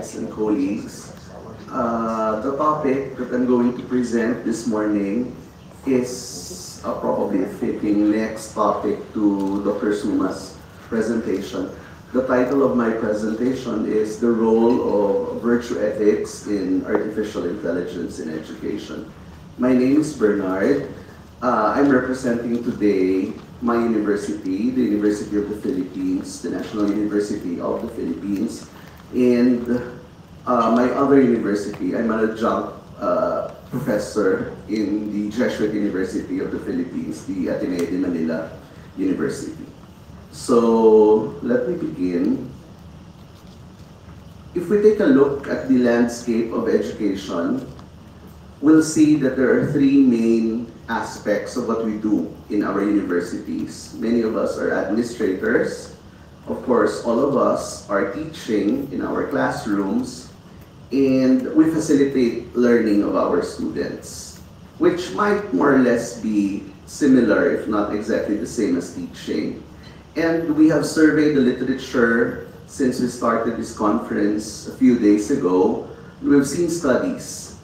classmates and colleagues. The topic that I'm going to present this morning is probably a fitting next topic to Dr. Suma's presentation. The title of my presentation is The Role of Virtue Ethics in Artificial Intelligence in Education. My name is Bernard. I'm representing today my university, the University of the Philippines, the National University of the Philippines, and my other university. I'm an adjunct professor in the Jesuit University of the Philippines, the Ateneo de Manila University. So let me begin. If we take a look at the landscape of education, we'll see that there are three main aspects of what we do in our universities. Many of us are administrators. Of course, all of us are teaching in our classrooms, and we facilitate learning of our students, which might more or less be similar, if not exactly the same as teaching. And we have surveyed the literature since we started this conference a few days ago. We've seen studies.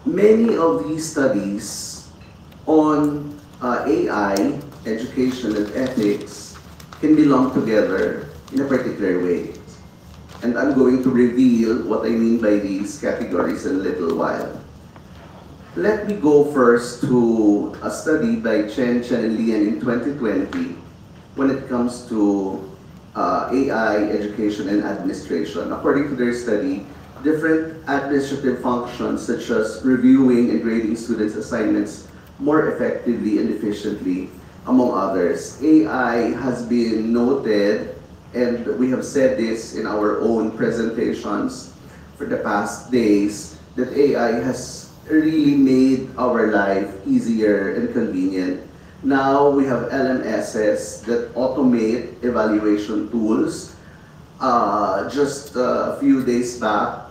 Many of these studies on AI, education, and ethics can be lumped together in a particular way. And I'm going to reveal what I mean by these categories in a little while. Let me go first to a study by Chen and Lian in 2020 when it comes to AI, education, and administration. According to their study, different administrative functions such as reviewing and grading students' assignments more effectively and efficiently, among others. AI has been noted, and we have said this in our own presentations for the past days, that AI has really made our life easier and convenient. Now we have LMSs that automate evaluation tools. Just a few days back,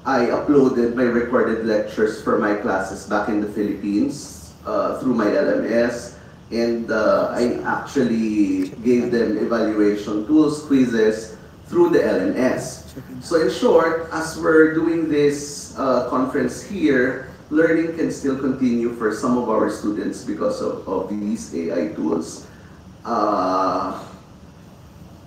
I uploaded my recorded lectures for my classes back in the Philippines through my LMS, and I actually gave them evaluation tools, quizzes through the LMS. So in short, as we're doing this conference here, learning can still continue for some of our students because of these AI tools.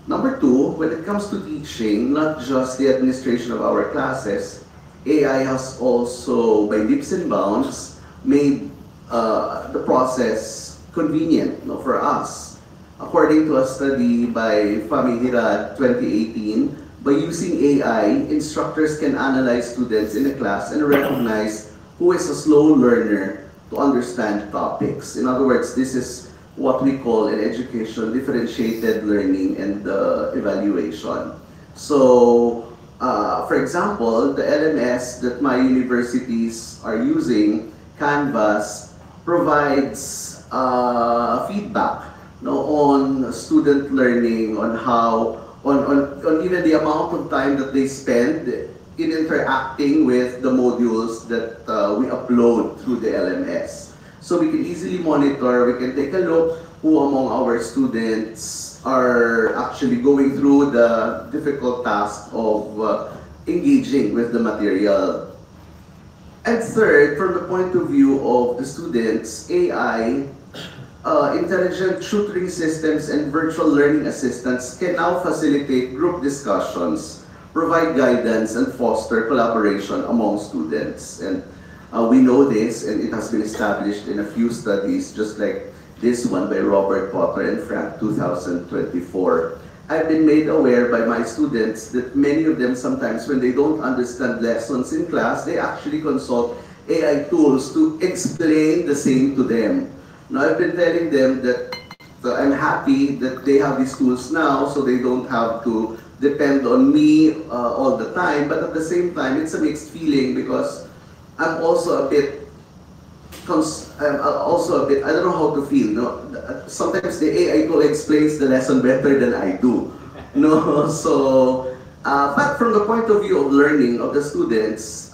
Number two, when it comes to teaching, not just the administration of our classes, AI has also, by leaps and bounds, made the process convenient for us. According to a study by Famihirad 2018, by using AI, instructors can analyze students in a class and recognize who is a slow learner to understand topics. In other words, this is what we call in education differentiated learning and evaluation. So, for example, the LMS that my universities are using, Canvas, provides feedback on student learning, on how, on even the amount of time that they spend in interacting with the modules that we upload through the LMS. So we can easily monitor, we can take a look who among our students are actually going through the difficult task of engaging with the material. And third, from the point of view of the students, AI, intelligent tutoring systems and virtual learning assistants can now facilitate group discussions, provide guidance, and foster collaboration among students. And we know this, and it has been established in a few studies, just like this one by Robert Potter and Frank 2024. I've been made aware by my students that many of them sometimes when they don't understand lessons in class, they actually consult AI tools to explain the same to them. Now, I've been telling them that I'm happy that they have these tools now so they don't have to depend on me all the time, but at the same time, it's a mixed feeling because I'm also a bit, I don't know how to feel. Sometimes the AI tool explains the lesson better than I do. So, but from the point of view of learning of the students,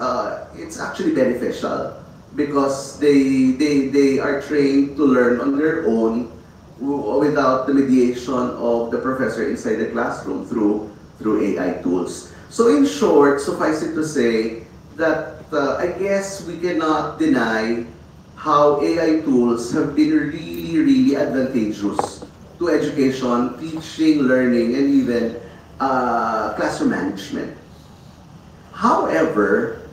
it's actually beneficial because they are trained to learn on their own without the mediation of the professor inside the classroom through AI tools. So in short, suffice it to say that I guess we cannot deny how AI tools have been really, really advantageous to education, teaching, learning, and even classroom management. However,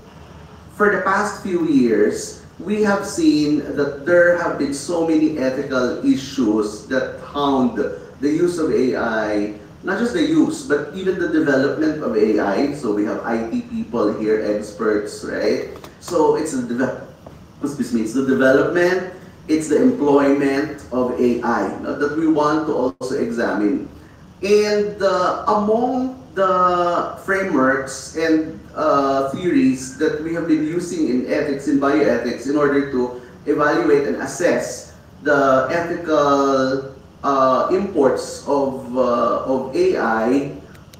for the past few years, we have seen that there have been so many ethical issues that hound the use of AI, not just the use, but even the development of AI. So we have IT people here, experts, right? So it's it's the development, it's the employment of AI that we want to also examine. And among the frameworks and theories that we have been using in ethics, in bioethics, in order to evaluate and assess the ethical imports of AI,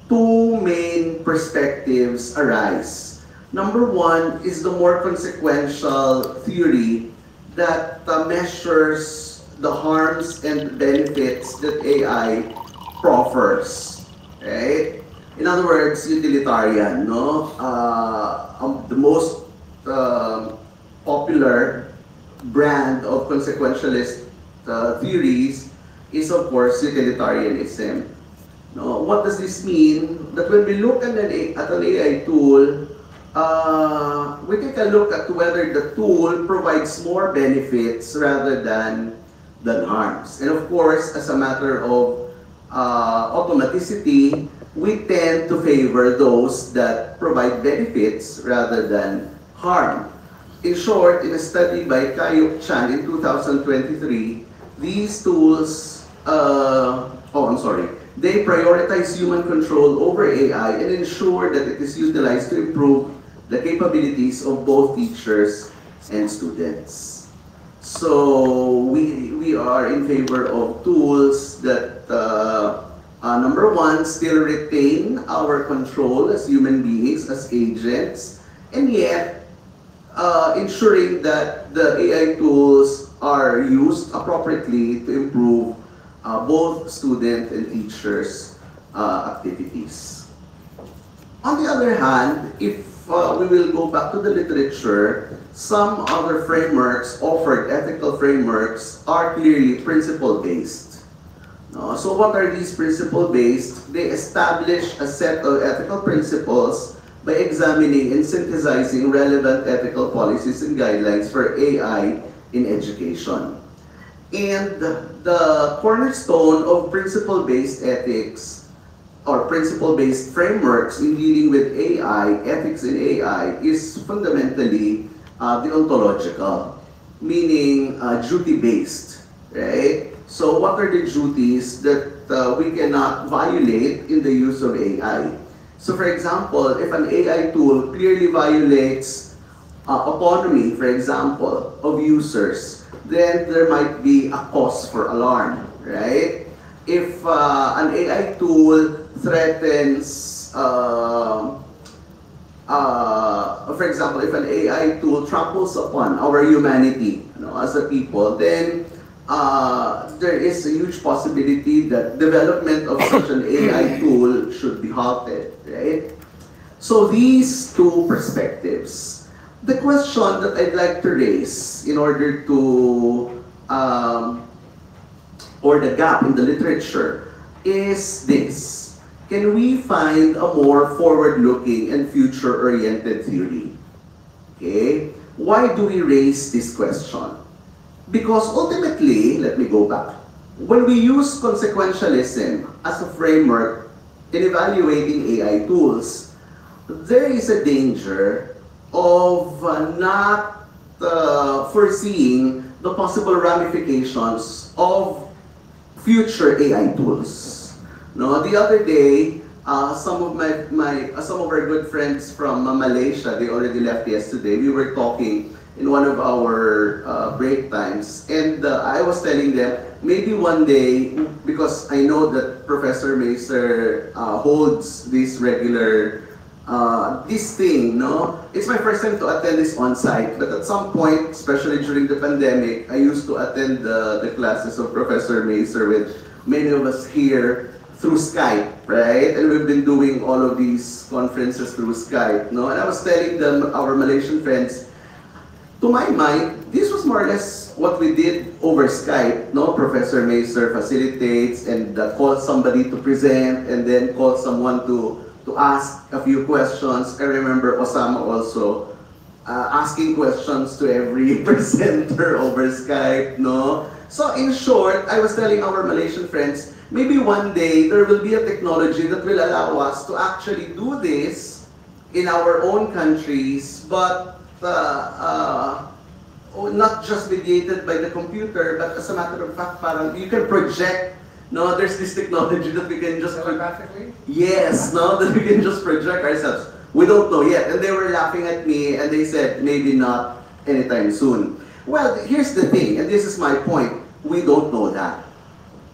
two main perspectives arise. Number one is the more consequential theory that measures the harms and benefits that AI proffers, right? In other words, utilitarian, no? The most popular brand of consequentialist theories is, of course, utilitarianism. No? What does this mean? That when we look at an AI tool, we take a look at whether the tool provides more benefits rather than harms. And of course, as a matter of automaticity, we tend to favor those that provide benefits rather than harm. In short, in a study by Kayuk Chan in 2023, these tools, they prioritize human control over AI and ensure that it is utilized to improve the capabilities of both teachers and students. So we are in favor of tools that, number one, still retain our control as human beings, as agents, and yet ensuring that the AI tools are used appropriately to improve both student and teachers' activities. On the other hand, if we will go back to the literature, some other frameworks, offered ethical frameworks, are clearly principle-based. So what are these principle-based? They establish a set of ethical principles by examining and synthesizing relevant ethical policies and guidelines for AI in education. And the cornerstone of principle-based ethics or principle-based frameworks in dealing with AI, ethics in AI, is fundamentally deontological, meaning duty-based, right? So what are the duties that we cannot violate in the use of AI? So for example, if an AI tool clearly violates autonomy, for example, of users, then there might be a cause for alarm, right? If an AI tool threatens, for example, if an AI tool tramples upon our humanity, as a people, then there is a huge possibility that development of such an AI tool should be halted, right? So these two perspectives. The question that I'd like to raise in order to, or the gap in the literature, is this. Can we find a more forward-looking and future-oriented theory? Okay? Why do we raise this question? Because ultimately, let me go back. When we use consequentialism as a framework in evaluating AI tools, there is a danger of not foreseeing the possible ramifications of future AI tools. No, the other day, some of our good friends from Malaysia, they already left yesterday. We were talking in one of our break times, and I was telling them maybe one day, because I know that Professor Macer holds this regular this thing, no? It's my first time to attend this on-site, but at some point, especially during the pandemic, I used to attend the classes of Professor Macer with many of us here through Skype, right? And we've been doing all of these conferences through Skype, no? And I was telling them, our Malaysian friends, to my mind, this was more or less what we did over Skype, no? Professor Macer facilitates and calls somebody to present and then calls someone to ask a few questions. I remember Osama also asking questions to every presenter over Skype, no? So in short, I was telling our Malaysian friends, maybe one day there will be a technology that will allow us to actually do this in our own countries, but not just mediated by the computer, but as a matter of fact, parang you can project. No, there's this technology that we can just Telepathically? yes, no, that we can just project ourselves. We don't know yet, and they were laughing at me, and they said maybe not anytime soon. Well, here's the thing, and this is my point: we don't know that,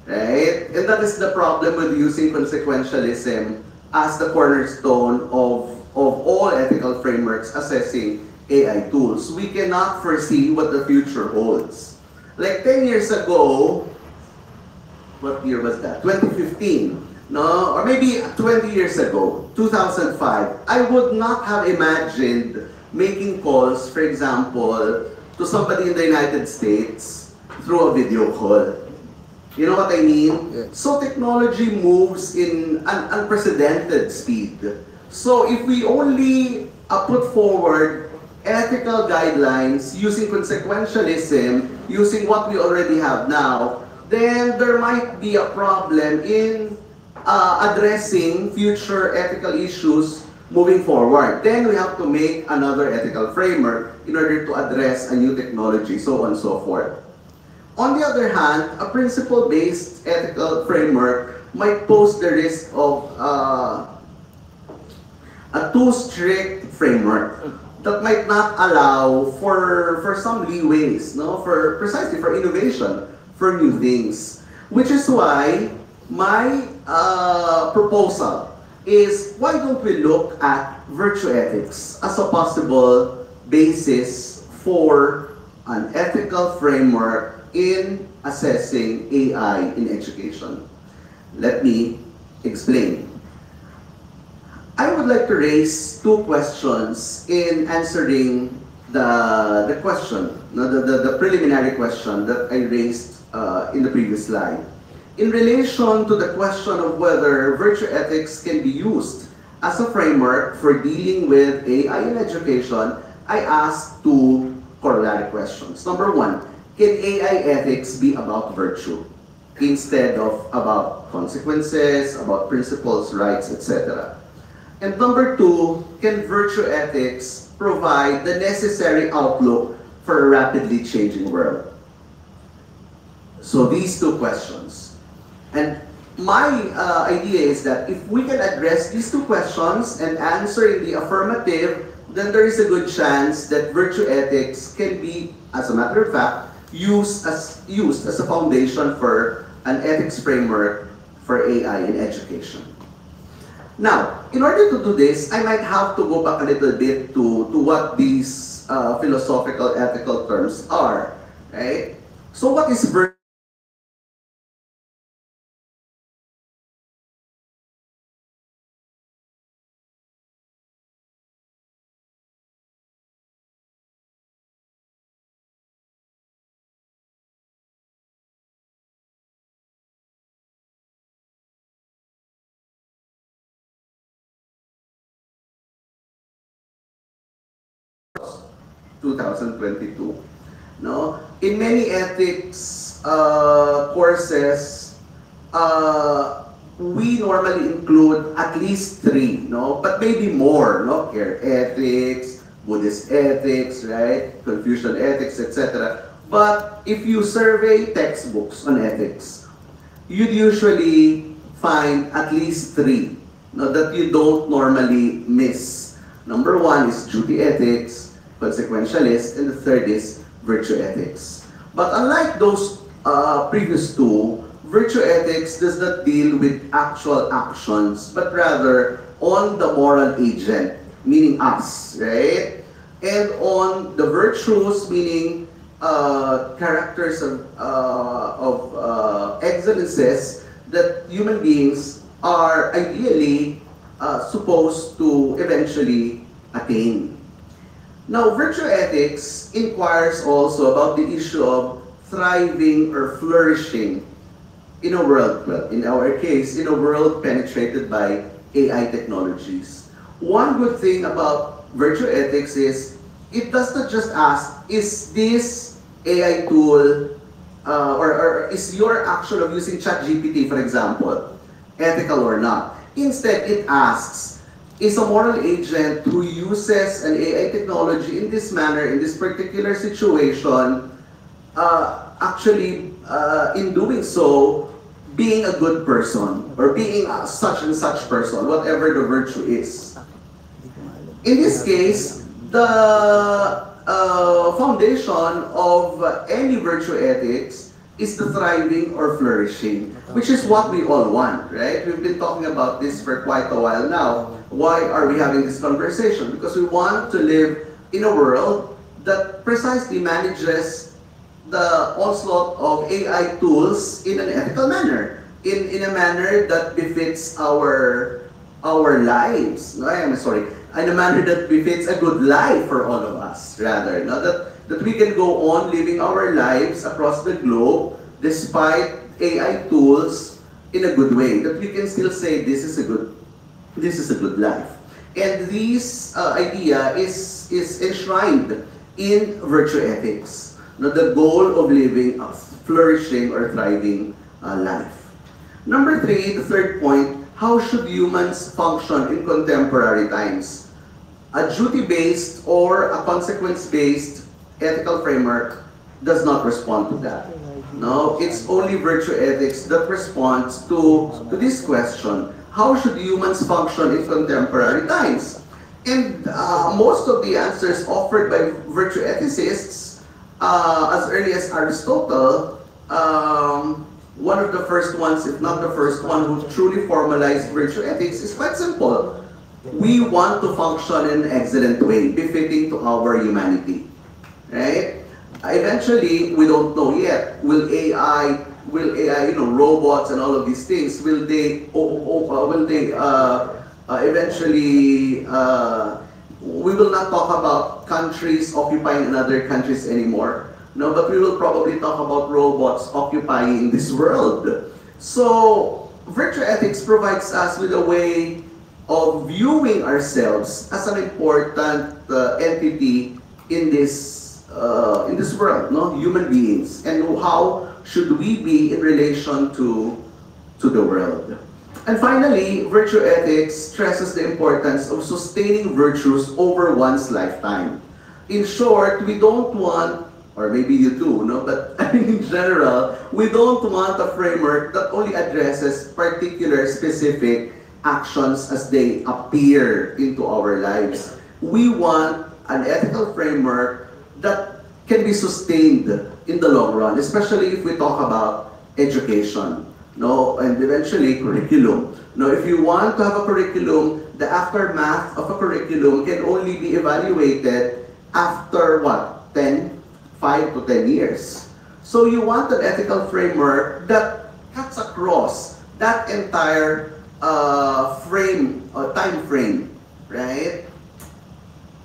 right? And that is the problem with using consequentialism as the cornerstone of all ethical frameworks assessing AI tools. We cannot foresee what the future holds. Like 10 years ago, what year was that? 2015, no? Or maybe 20 years ago, 2005, I would not have imagined making calls, for example, to somebody in the United States through a video call. You know what I mean? Yes. So technology moves in an unprecedented speed. So if we only put forward ethical guidelines using consequentialism, using what we already have now, then there might be a problem in addressing future ethical issues moving forward. Then we have to make another ethical framework in order to address a new technology, so on and so forth. On the other hand, a principle-based ethical framework might pose the risk of a too strict framework that might not allow for some leeways, no, for precisely for innovation, for new things. Which is why my proposal is, why don't we look at virtue ethics as a possible basis for an ethical framework in assessing AI in education. Let me explain. I would like to raise two questions in answering the question, the preliminary question that I raised in the previous slide. In relation to the question of whether virtue ethics can be used as a framework for dealing with AI in education, I asked two corollary questions. Number one, can AI ethics be about virtue instead of about consequences, about principles, rights, etc.? And number two, can virtue ethics provide the necessary outlook for a rapidly changing world? So these two questions. And my idea is that if we can address these two questions and answer in the affirmative, then there is a good chance that virtue ethics can be, as a matter of fact, used as a foundation for an ethics framework for AI in education. Now, in order to do this, I might have to go back a little bit to what these philosophical ethical terms are, right? So what is virtue? 2022. No? In many ethics courses, we normally include at least three, no? But maybe more, no? Care ethics, Buddhist ethics, right? Confucian ethics, etc. But if you survey textbooks on ethics, you'd usually find at least three, no, that you don't normally miss. Number one is duty ethics, consequentialist, and the third is virtue ethics. But unlike those previous two, virtue ethics does not deal with actual actions, but rather on the moral agent, meaning us, right? And on the virtues, meaning characters of excellences that human beings are ideally supposed to eventually attain. Now, virtue ethics inquires also about the issue of thriving or flourishing in a world, well, in our case, in a world penetrated by AI technologies. One good thing about virtue ethics is it does not just ask, is this AI tool or is your action of using ChatGPT, for example, ethical or not? Instead, it asks, is a moral agent who uses an AI technology in this manner, in this particular situation, actually, in doing so, being a good person or being a such and such person, whatever the virtue is. In this case, the foundation of any virtue ethics is the thriving or flourishing, which is what we all want, right? We've been talking about this for quite a while now. Why are we having this conversation? Because we want to live in a world that precisely manages the onslaught of AI tools in an ethical manner, in a manner that befits our lives. No, I'm sorry, in a manner that befits a good life for all of us, rather. No? That we can go on living our lives across the globe despite AI tools in a good way. That we can still say this is a good life. And this idea is enshrined in virtue ethics. No, the goal of living a flourishing or thriving life. Number 3, the third point, how should humans function in contemporary times? A duty-based or a consequence-based ethical framework does not respond to that. No, it's only virtue ethics that responds to this question. How should humans function in contemporary times? And most of the answers offered by virtue ethicists, as early as Aristotle, one of the first ones, if not the first one, who truly formalized virtue ethics is quite simple. We want to function in an excellent way, befitting to our humanity. Right? Eventually, we don't know yet. Will AI, robots and all of these things, will they eventually, we will not talk about countries occupying another countries anymore. No, but we will probably talk about robots occupying this world. So, virtue ethics provides us with a way of viewing ourselves as an important entity in this world, no, human beings, and how should we be in relation to the world. And finally, virtue ethics stresses the importance of sustaining virtues over one's lifetime. In short, we don't want, or maybe you do, no? But in general, we don't want a framework that only addresses particular specific actions as they appear into our lives. We want an ethical framework that can be sustained in the long run, especially if we talk about education, no, and eventually curriculum. Now, if you want to have a curriculum, the aftermath of a curriculum can only be evaluated after what? 5 to 10 years. So you want an ethical framework that cuts across that entire time frame, right?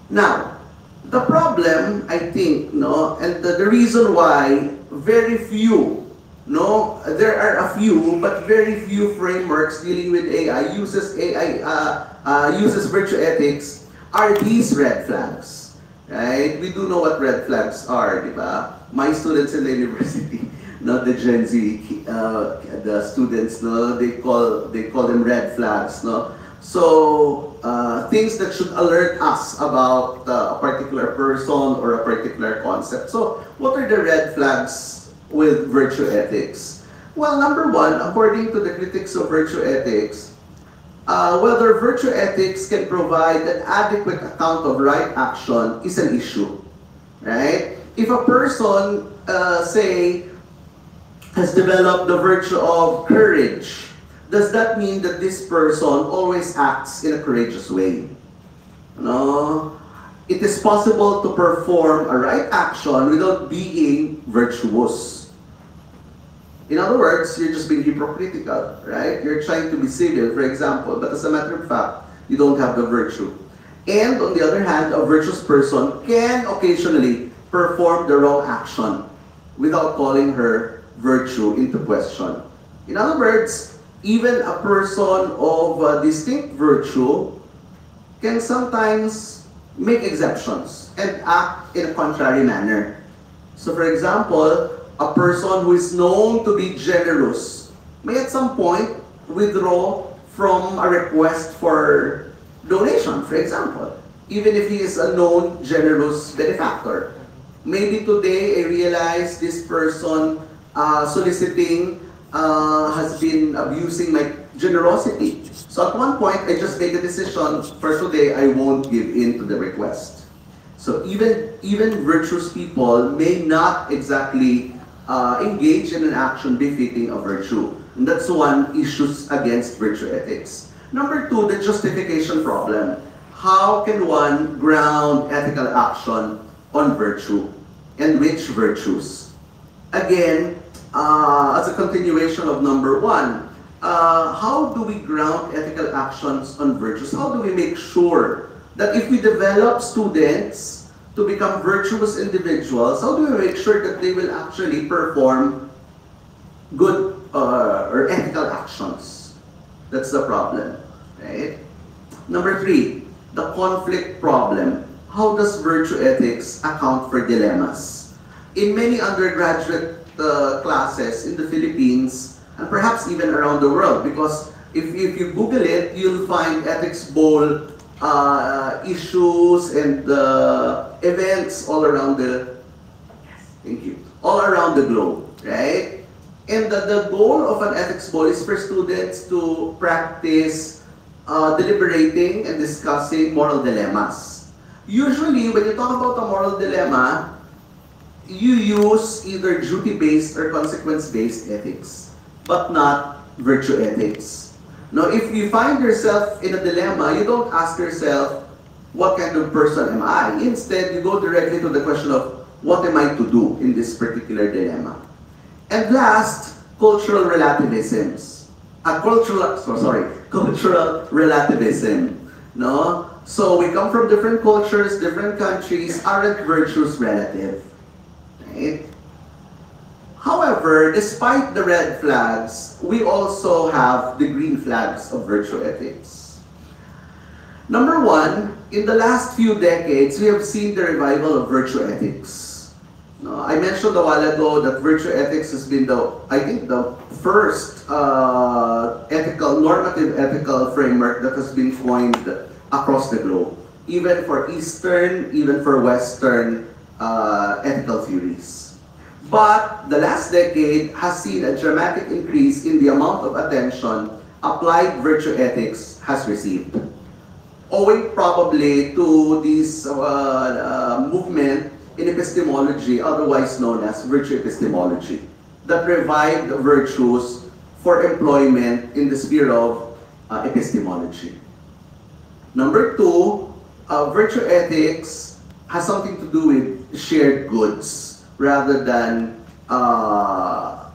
Now, the problem, I think, no, and the reason why very few, no, there are a few, but very few frameworks dealing with AI uses virtue ethics are these red flags, right? We do know what red flags are, di ba? My students in the university, not the Gen Z, the students, no, they call them red flags, no. So things that should alert us about a particular person or a particular concept. So what are the red flags with virtue ethics? Well, number one, according to the critics of virtue ethics, whether virtue ethics can provide an adequate account of right action is an issue, right? If a person, say, has developed the virtue of courage, does that mean that this person always acts in a courageous way? No. It is possible to perform a right action without being virtuous. In other words, you're just being hypocritical, right? You're trying to be civil, for example, but as a matter of fact, you don't have the virtue. And on the other hand, a virtuous person can occasionally perform the wrong action without calling her virtue into question. In other words, even a person of distinct virtue can sometimes make exceptions and act in a contrary manner. So for example, a person who is known to be generous may at some point withdraw from a request for donation, for example, even if he is a known generous benefactor. Maybe today I realize this person soliciting has been abusing my generosity. So at one point, I just made a decision, for today, I won't give in to the request. So even virtuous people may not exactly engage in an action befitting a virtue. And that's one issue against virtue ethics. Number two, the justification problem. How can one ground ethical action on virtue? And which virtues? Again, as a continuation of number one, how do we ground ethical actions on virtues? How do we make sure that if we develop students to become virtuous individuals, how do we make sure that they will actually perform good or ethical actions? That's the problem, right? Number three, the conflict problem. How does virtue ethics account for dilemmas? In many undergraduate classes in the Philippines, and perhaps even around the world, because if you Google it, you'll find ethics bowl issues and events all around all around the globe, right? And the goal of an ethics bowl is for students to practice deliberating and discussing moral dilemmas. Usually, when you talk about a moral dilemma, you use either duty-based or consequence-based ethics, but not virtue ethics. Now, if you find yourself in a dilemma, you don't ask yourself, what kind of person am I? Instead, you go directly to the question of, what am I to do in this particular dilemma? And last, cultural relativisms. Cultural relativism. No? So we come from different cultures, different countries. Aren't virtues relative? Right? However, despite the red flags, we also have the green flags of virtue ethics. Number one, in the last few decades, we have seen the revival of virtue ethics. I mentioned a while ago that virtue ethics has been I think the first normative ethical framework that has been coined across the globe, even for Eastern, even for Western ethical theories. But the last decade has seen a dramatic increase in the amount of attention applied virtue ethics has received, owing probably to this movement in epistemology, otherwise known as virtue epistemology, that revived virtues for employment in the sphere of epistemology. Number two, virtue ethics has something to do with shared goods rather than not.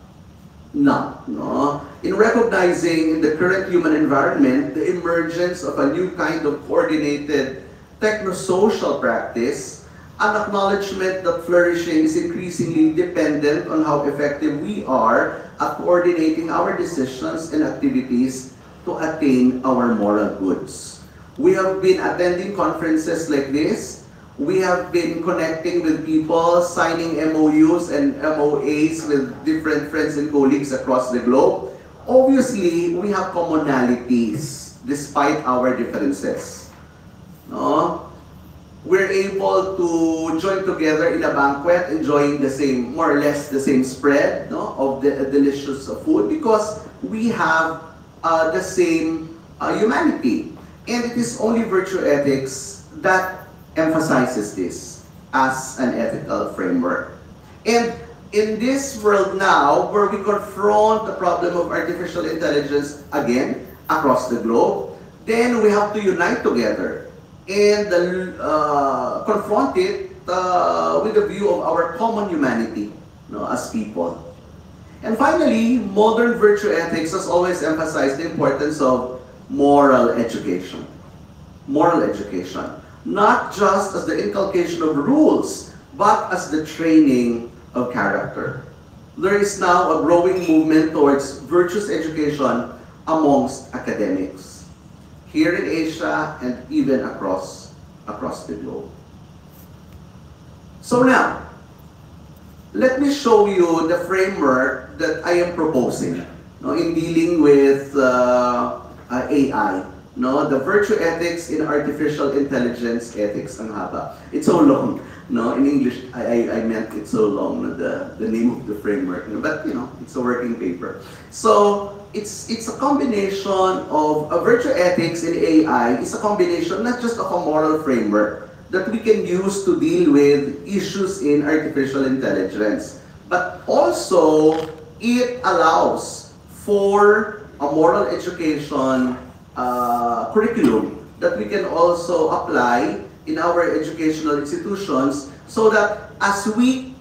No? In recognizing in the current human environment the emergence of a new kind of coordinated technosocial practice, an acknowledgement that flourishing is increasingly dependent on how effective we are at coordinating our decisions and activities to attain our moral goods. We have been attending conferences like this. We have been connecting with people, signing MOUs and MOAs with different friends and colleagues across the globe. Obviously, we have commonalities despite our differences. No? We're able to join together in a banquet, enjoying the same, more or less the same spread, no, of the delicious food, because we have the same humanity. And it is only virtue ethics that emphasizes this as an ethical framework. And in this world now, where we confront the problem of artificial intelligence again across the globe, then we have to unite together and confront it with a view of our common humanity, no, as people. And finally, modern virtue ethics has always emphasized the importance of moral education. Moral education. Not just as the inculcation of rules, but as the training of character. There is now a growing movement towards virtuous education amongst academics, here in Asia and even across the globe. So now, let me show you the framework that I am proposing in dealing with AI. No, the virtue ethics in artificial intelligence ethics. Ang haba. It's so long. No, in English, I meant it's so long, the name of the framework. But it's a working paper. So it's a combination of a virtue ethics in AI. It's a combination not just of a moral framework that we can use to deal with issues in artificial intelligence, but also it allows for a moral education curriculum that we can also apply in our educational institutions, so that as we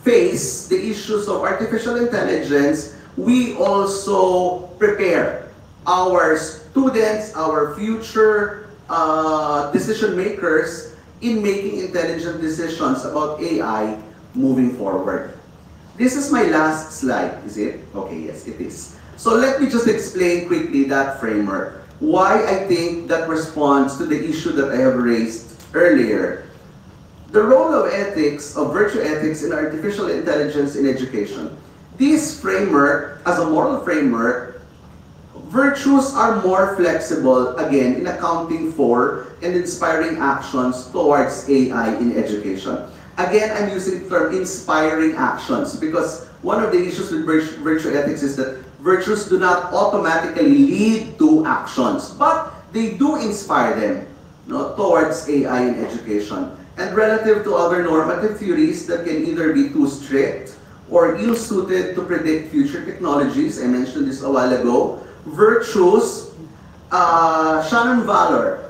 face the issues of artificial intelligence, we also prepare our students, our future decision makers in making intelligent decisions about AI moving forward. This is my last slide, is it? Okay, yes, it is. So let me just explain quickly that framework. Why I think that responds to the issue that I have raised earlier. The role of ethics, of virtue ethics in artificial intelligence in education. This framework, as a moral framework, virtues are more flexible, again, in accounting for and inspiring actions towards AI in education. Again, I'm using the term inspiring actions because one of the issues with virtue ethics is that virtues do not automatically lead to actions, but they do inspire them towards AI in education. And relative to other normative theories that can either be too strict or ill-suited to predict future technologies, I mentioned this a while ago, virtues, Shannon Valor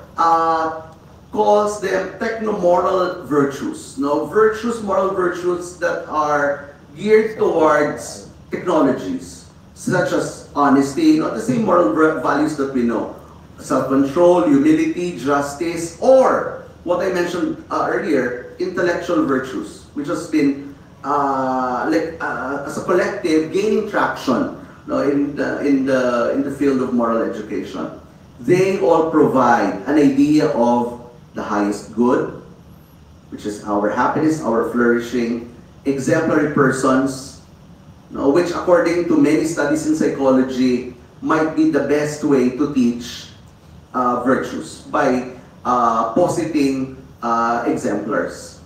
calls them technomoral virtues. Virtues, moral virtues that are geared towards technologies, such as honesty, the same moral values that we know. Self-control, humility, justice, or what I mentioned earlier, intellectual virtues, which has been, as a collective, gaining traction in the field of moral education. They all provide an idea of the highest good, which is our happiness, our flourishing, exemplary persons, which according to many studies in psychology might be the best way to teach virtues by positing exemplars.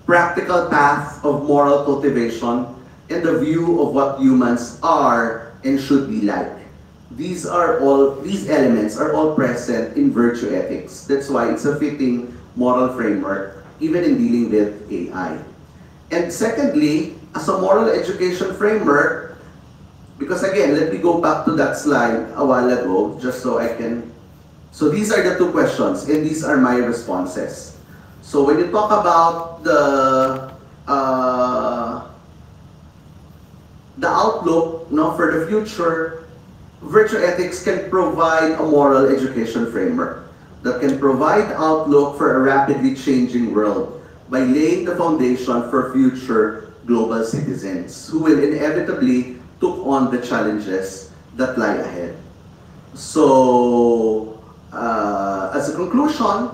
Practical path of moral cultivation and the view of what humans are and should be like. These elements are all present in virtue ethics. That's why it's a fitting moral framework, even in dealing with AI. And secondly, as a moral education framework, because again, let me go back to that slide a while ago, just so I can. So these are the two questions, and these are my responses. So when you talk about the outlook for the future, virtue ethics can provide a moral education framework that can provide outlook for a rapidly changing world by laying the foundation for future global citizens who will inevitably took on the challenges that lie ahead. So, as a conclusion,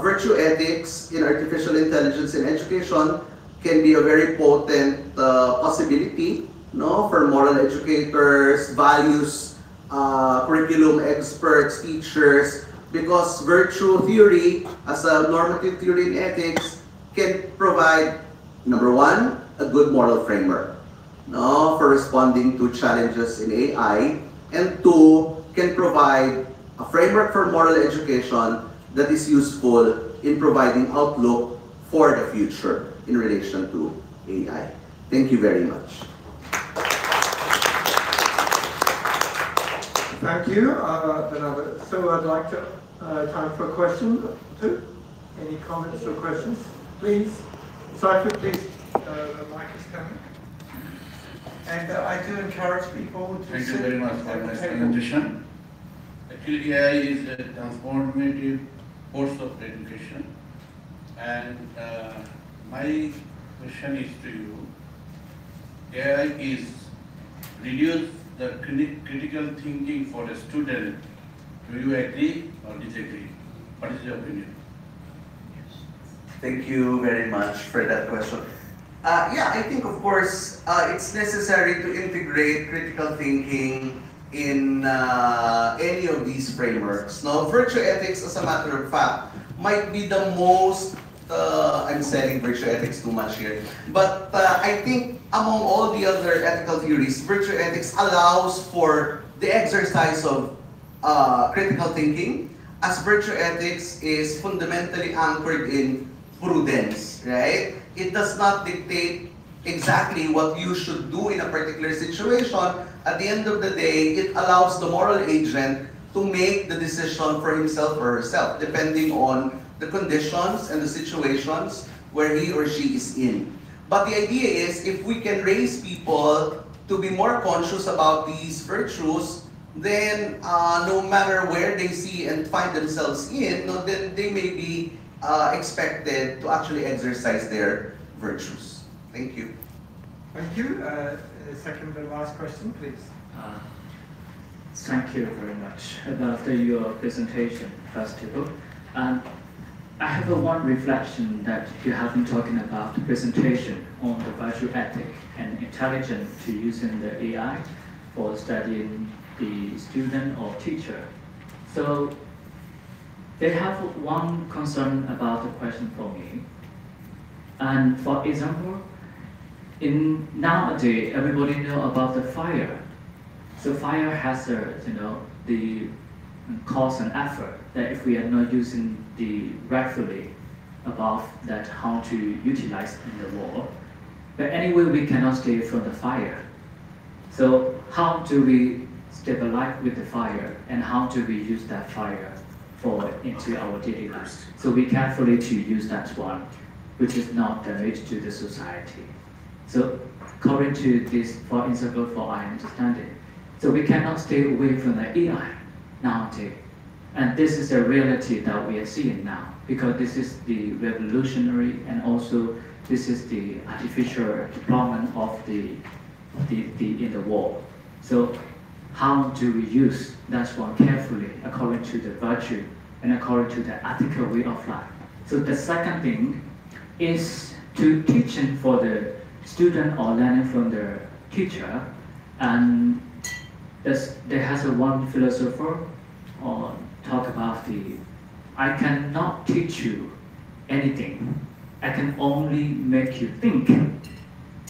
virtue ethics in artificial intelligence in education can be a very potent possibility for moral educators, values, curriculum experts, teachers, because virtue theory, as a normative theory in ethics, can provide, number one, a good moral framework for responding to challenges in AI, and two, can provide a framework for moral education that is useful in providing outlook for the future in relation to AI. Thank you very much. Thank you. So I'd like to time for a question too. Any comments or questions? Please. Cypher, please. The mic is coming. And I do encourage people to Thank you sit very much for at my the table. presentation. Actually, AI is a transformative force of education. And my question is to you. AI is reduce the critical thinking for a student. Do you agree or disagree? What is your opinion? Thank you very much for that question. Yeah, I think of course it's necessary to integrate critical thinking in any of these frameworks. Now, virtue ethics, as a matter of fact, might be the most, I'm selling virtue ethics too much here, but I think among all the other ethical theories, virtue ethics allows for the exercise of critical thinking, as virtue ethics is fundamentally anchored in prudence, right? It does not dictate exactly what you should do in a particular situation. At the end of the day, it allows the moral agent to make the decision for himself or herself, depending on the conditions and the situations where he or she is in. But the idea is, if we can raise people to be more conscious about these virtues, then no matter where they see and find themselves in, then they may be expected to actually exercise their virtues. Thank you. Thank you. Second and last question, please. Thank you very much about your presentation, first of all. I have one reflection that you have been talking about the presentation on the virtue ethic and intelligence to using the AI for studying the student or teacher. So they have one concern about the question for me. And for example, in nowadays, everybody know about the fire. So fire has the cause and effort that if we are not using the rightfully about that how to utilize in the war. But anyway, we cannot stay from the fire. So how do we stabilize with the fire and how do we use that fire into our daily life? So we carefully to use that one, which is not damage to the society. So according to this, for example, for our understanding, so we cannot stay away from the AI nowadays. And this is a reality that we are seeing now, because this is the revolutionary and also this is the artificial deployment of the in the war. So how do we use that one carefully according to the virtue and according to the ethical way of life? So the second thing is to teaching for the student or learning from the teacher. And there has one philosopher talk about I cannot teach you anything. I can only make you think.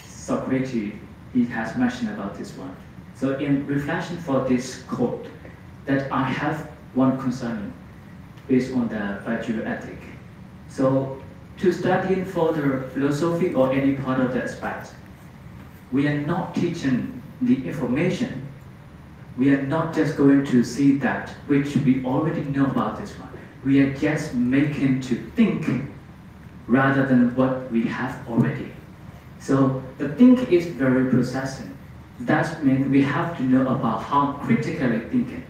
Socrates, he has mentioned about this one. So in reflection for this quote, that I have one concern based on the virtue ethic. So to study further philosophy or any part of the aspect, we are not teaching the information. We are not just going to see that which we already know about this one. We are just making to think rather than what we have already. So the think is very processing. That means we have to know about how critically thinking,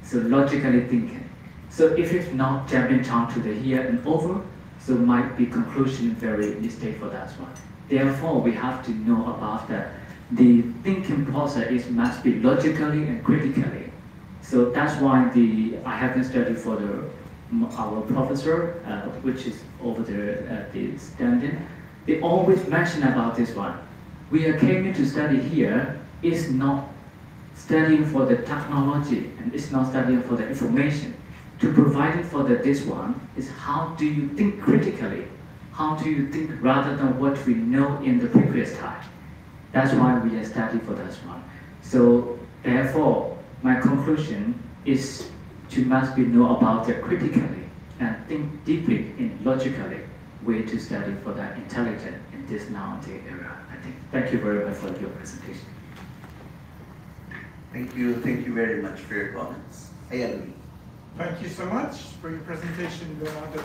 so logically thinking. So if it's not jumping down to the here and over, so might be conclusion very mistake for that one. Therefore, we have to know about the thinking process must be logically and critically. So that's why I have been studying for our professor, which is over there at the standing. They always mention about this one. We are came to study here is not studying for the technology and it's not studying for the information. To provide it for this one is how do you think critically? How do you think rather than what we know in the previous time? That's why we are studying for this one. So therefore, my conclusion is to must be know about it critically and think deeply in logically way to study for that intelligent in this nowadays era, I think. Thank you very much for your presentation. Thank you very much for your comments. I agree. Thank you so much for your presentation, Leonardo.